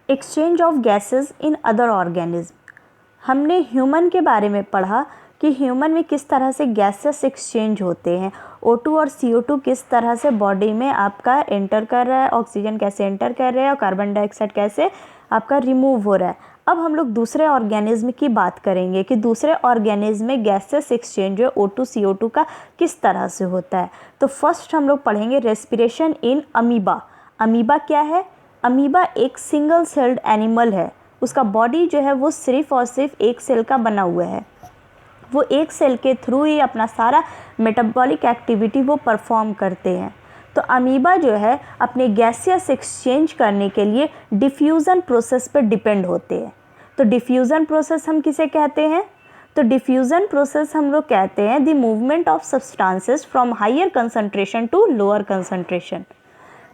Exchange of gases in other organism. हमने human के बारे में पढ़ा कि ह्यूमन में किस तरह से गैसेस एक्सचेंज होते हैं, O2 और CO2 किस तरह से बॉडी में आपका एंटर कर रहा है, ऑक्सीजन कैसे एंटर कर रहा है और कार्बन डाइऑक्साइड कैसे आपका रिमूव हो रहा है। अब हम लोग दूसरे ऑर्गेनिज्म की बात करेंगे कि दूसरे ऑर्गेनिज्म में गैसेस एक्सचेंज जो O2 CO2 का किस तरह से होता है। तो फर्स्ट हम लोग पढ़ेंगे रेस्पिरेशन इन अमीबा। अमीबा क्या है? अमीबा एक सिंगल सेल्ड एनिमल है। उसका बॉडी जो है वो सिर्फ और सिर्फ एक सेल का बना हुआ है। वो एक सेल के थ्रू ही अपना सारा मेटाबॉलिक एक्टिविटी वो परफॉर्म करते हैं। तो अमीबा जो है अपने गैसियस एक्सचेंज करने के लिए डिफ्यूज़न प्रोसेस पर डिपेंड होते हैं। तो डिफ्यूज़न प्रोसेस हम किसे कहते हैं? तो डिफ्यूज़न प्रोसेस हम लोग कहते हैं the movement of substances from higher concentration to lower concentration.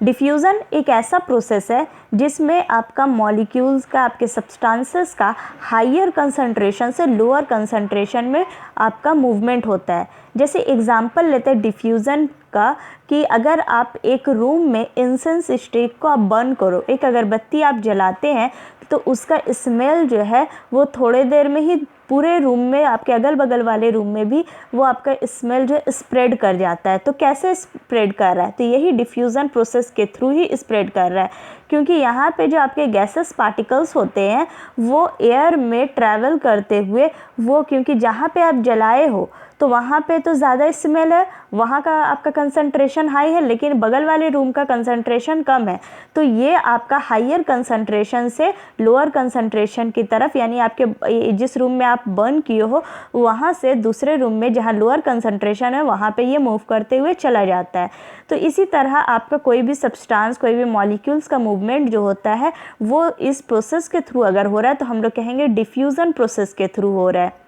Diffusion एक ऐसा प्रोसेस है जिसमें आपका मॉलिक्यूल्स का, आपके सब्सटेंसेस का हायर कंसंट्रेशन से लोअर कंसंट्रेशन में आपका मूवमेंट होता है। जैसे एग्जांपल लेते हैं डिफ्यूज़न का कि अगर आप एक रूम में इंसेंस स्टिक को आप बर्न करो, एक अगरबत्ती आप जलाते हैं तो उसका स्मेल जो है वो थोड़े देर में ही पूरे रूम में, आपके अगल बगल वाले रूम में भी वो आपका स्मेल जो है स्प्रेड कर जाता है। तो कैसे स्प्रेड कर रहा है? तो यही डिफ्यूज़न प्रोसेस के थ्रू ही स्प्रेड कर रहा है, क्योंकि यहाँ पे जो आपके गैसेस पार्टिकल्स होते हैं वो एयर में ट्रैवल करते हुए वो, क्योंकि जहाँ पे आप जलाए हो तो वहाँ पे तो ज़्यादा स्मेल है, वहाँ का आपका कंसंट्रेशन हाई है, लेकिन बगल वाले रूम का कंसंट्रेशन कम है। तो ये आपका हायर कंसंट्रेशन से लोअर कंसंट्रेशन की तरफ, यानी आपके जिस रूम में आप बर्न किए हो वहाँ से दूसरे रूम में जहाँ लोअर कंसंट्रेशन है वहाँ पे ये मूव करते हुए चला जाता है। तो इसी तरह आपका कोई भी सब्सटेंस, कोई भी मॉलिक्यूल्स का मूवमेंट जो होता है वो इस प्रोसेस के थ्रू अगर हो रहा है तो हम लोग कहेंगे डिफ्यूज़न प्रोसेस के थ्रू हो रहा है।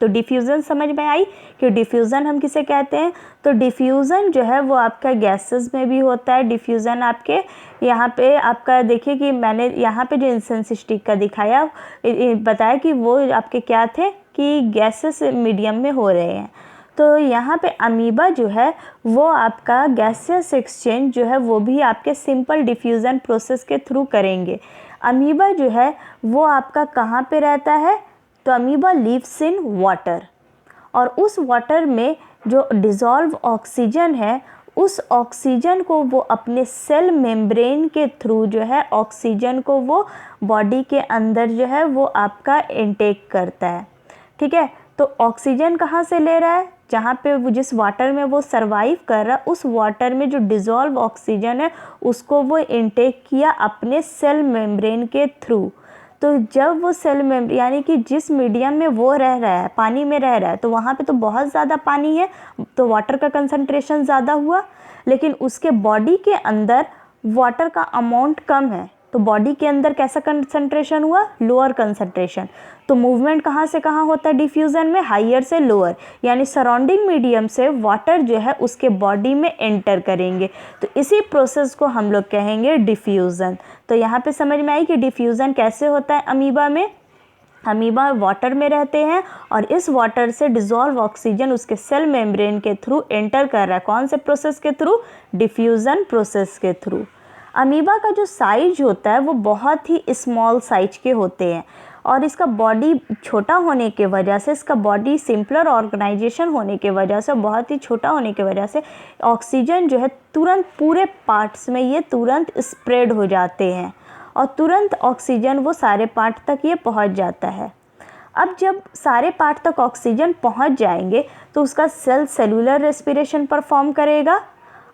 तो डिफ्यूज़न समझ में आई कि डिफ्यूज़न हम किसे कहते हैं? तो डिफ्यूज़न जो है वो आपका गैसेस में भी होता है। डिफ्यूज़न आपके यहाँ पे आपका देखिए कि मैंने यहाँ पे जो इंसेंस स्टिक का दिखाया बताया कि वो आपके क्या थे कि गैसेस मीडियम में हो रहे हैं। तो यहाँ पे अमीबा जो है वो आपका गैसियस एक्सचेंज जो है वो भी आपके सिंपल डिफ्यूज़न प्रोसेस के थ्रू करेंगे। अमीबा जो है वो आपका कहाँ पे रहता है? तो अमीबा लिव्स इन वाटर, और उस वाटर में जो डिज़ोल्व ऑक्सीजन है उस ऑक्सीजन को वो अपने सेल मेम्ब्रेन के थ्रू जो है ऑक्सीजन को वो बॉडी के अंदर जो है वो आपका इनटेक करता है। ठीक है, तो ऑक्सीजन कहाँ से ले रहा है? जहाँ पे वो जिस वाटर में वो सरवाइव कर रहा है उस वाटर में जो डिज़ोल्व ऑक्सीजन है उसको वो इनटेक किया अपने सेल मेम्ब्रेन के थ्रू। तो जब वो सेल मेम्ब्रेन यानी कि जिस मीडियम में वो रह रहा है, पानी में रह रहा है, तो वहाँ पे तो बहुत ज़्यादा पानी है तो वाटर का कंसंट्रेशन ज़्यादा हुआ, लेकिन उसके बॉडी के अंदर वाटर का अमाउंट कम है तो बॉडी के अंदर कैसा कंसंट्रेशन हुआ? Lower concentration. तो मूवमेंट कहाँ से कहाँ होता है डिफ्यूज़न में? हायर से लोअर, यानी सराउंडिंग मीडियम से वाटर जो है उसके बॉडी में एंटर करेंगे। तो इसी प्रोसेस को हम लोग कहेंगे डिफ्यूज़न। तो यहाँ पे समझ में आई कि डिफ्यूज़न कैसे होता है अमीबा में। अमीबा वाटर में रहते हैं और इस वाटर से डिज़ोल्व ऑक्सीजन उसके सेल मेम्ब्रेन के थ्रू एंटर कर रहा है। कौन से प्रोसेस के थ्रू? डिफ्यूज़न प्रोसेस के थ्रू। अमीबा का जो साइज होता है वो बहुत ही स्मॉल साइज के होते हैं और इसका बॉडी छोटा होने के वजह से, इसका बॉडी सिंपलर ऑर्गेनाइजेशन होने के वजह से, बहुत ही छोटा होने के वजह से ऑक्सीजन जो है तुरंत पूरे पार्ट्स में ये तुरंत स्प्रेड हो जाते हैं और तुरंत ऑक्सीजन वो सारे पार्ट तक ये पहुंच जाता है। अब जब सारे पार्ट तक ऑक्सीजन पहुंच जाएंगे तो उसका सेल सेलुलर रेस्पिरेशन परफॉर्म करेगा।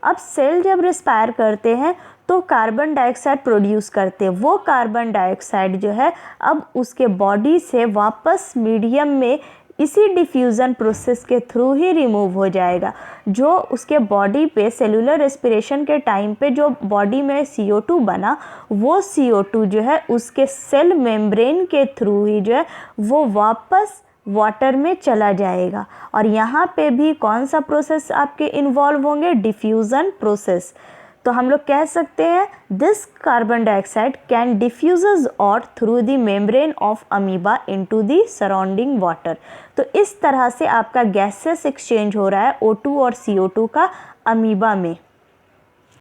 अब सेल जब रेस्पायर करते हैं तो कार्बन डाइऑक्साइड प्रोड्यूस करते हैं। वो कार्बन डाइऑक्साइड जो है अब उसके बॉडी से वापस मीडियम में इसी डिफ्यूज़न प्रोसेस के थ्रू ही रिमूव हो जाएगा। जो उसके बॉडी पे सेलुलर रेस्पिरेशन के टाइम पे जो बॉडी में CO2 बना वो CO2 जो है उसके सेल मेम्ब्रेन के थ्रू ही जो है वो वापस वाटर में चला जाएगा। और यहाँ पे भी कौन सा प्रोसेस आपके इन्वॉल्व होंगे? Diffusion process. तो हम लोग कह सकते हैं this carbon dioxide can diffuse out through the membrane of amoeba into the surrounding water. तो इस तरह से आपका गैसेस एक्सचेंज हो रहा है O2 और CO2 का अमीबा में।